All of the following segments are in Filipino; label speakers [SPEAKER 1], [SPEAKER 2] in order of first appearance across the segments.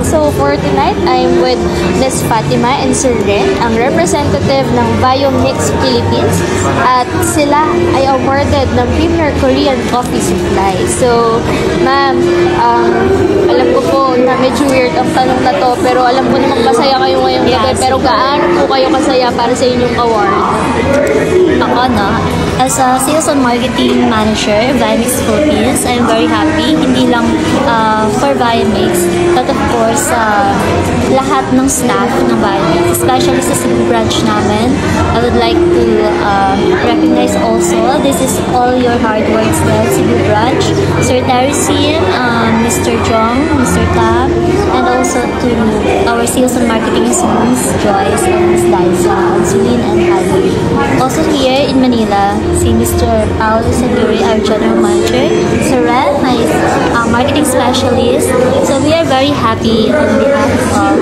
[SPEAKER 1] So for tonight, I'm with Miss Fatima and Sir Ren, ang representative ng Biomix Philippines. At sila ay awarded ng Premier Korean Coffee Supply. So, ma'am, alam ko po na medyo weird ang tanong na to, pero alam ko namang masaya kayo ngayong gabi. Pero gaano po kayo kasaya para sa inyong award?
[SPEAKER 2] Ako, no? As a Sales and Marketing Manager, Biomix Philippines, I'm very happy. Hindi lang for Biomix, but of course, lahat ng staff ng Biomix, especially sa Cebu branch namin. I would like to recognize also, this is all your hard works there, Cebu branch. Sir Terracine, Mr. Jong, Mr. Tam, and also to our Sales and Marketing Miss Joyce, and Miss Liza, Zulin, and Halley. Also here in Manila, si Mr. Paolo Seguri, our General Manager, Sir Ren, my marketing specialist. So we are very happy on behalf of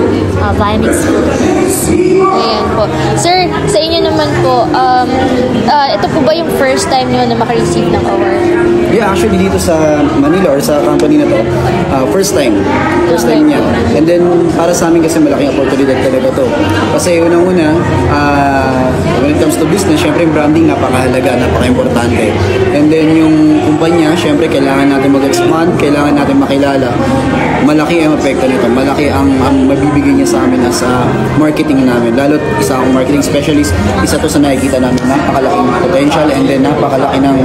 [SPEAKER 2] Biomix Philippines.
[SPEAKER 1] Ayan po. Sir, sa inyo naman po, ito po ba yung first time nyo na makareceive ng award?
[SPEAKER 3] Yeah, actually dito sa Manila or sa company na to, first time niya. And then, para sa amin kasi malaking oportunidad talaga to. Kasi unang-una, when it comes to business, syempre yung branding napakahalaga, napaka-importante. And then yung kumpanya, syempre kailangan natin mag-expand, kailangan natin makilala. Malaki ang epekto nito, malaki ang mabibigay niya sa amin as marketing namin. Lalo isa akong marketing specialist, isa to sa nakikita namin, napakalaking potential and then napakalaki ng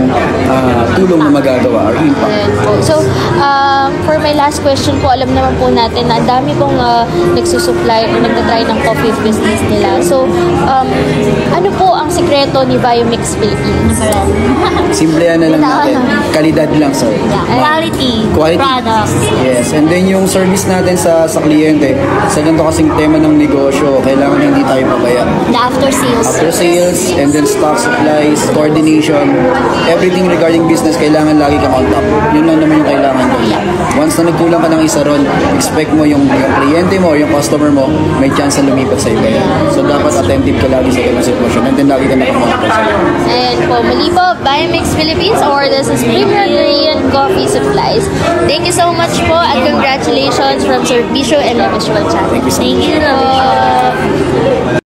[SPEAKER 3] tulong na magagawa or impact.
[SPEAKER 1] So, for my last question po, alam naman po natin na dami pong nagsusupply or nagtatry ng coffee business nila. So, ano po ang sikreto ni Biomix Philippines?
[SPEAKER 3] Simple na lang natin. Kalidad lang, sir.
[SPEAKER 2] Quality products.
[SPEAKER 3] Yes, and then yung service natin sa kliyente, sa ganito kasing tema ng negosyo, kailangan hindi tayo pabaya.
[SPEAKER 2] The after sales.
[SPEAKER 3] After sales, and then stock supplies, coordination, everything regarding business, kailangan lagi kang on top. Yun lang naman yung kailangan ko. Once na nagkulang ka ng isa ron, expect mo yung kliyente mo, yung customer mo, may chance na lumipat sa iba yan. So dapat attentive ka lagi sa ganung sitwasyon, and then lagi ka nakamonitor sa iyo.
[SPEAKER 1] And po, muli po, Biomix Philippines awarded as Premier Korean Coffee Supplies. Thank you so much po at congratulations from Sir Bisho and Miss Chan.
[SPEAKER 3] Thank you so much.
[SPEAKER 2] Thank you.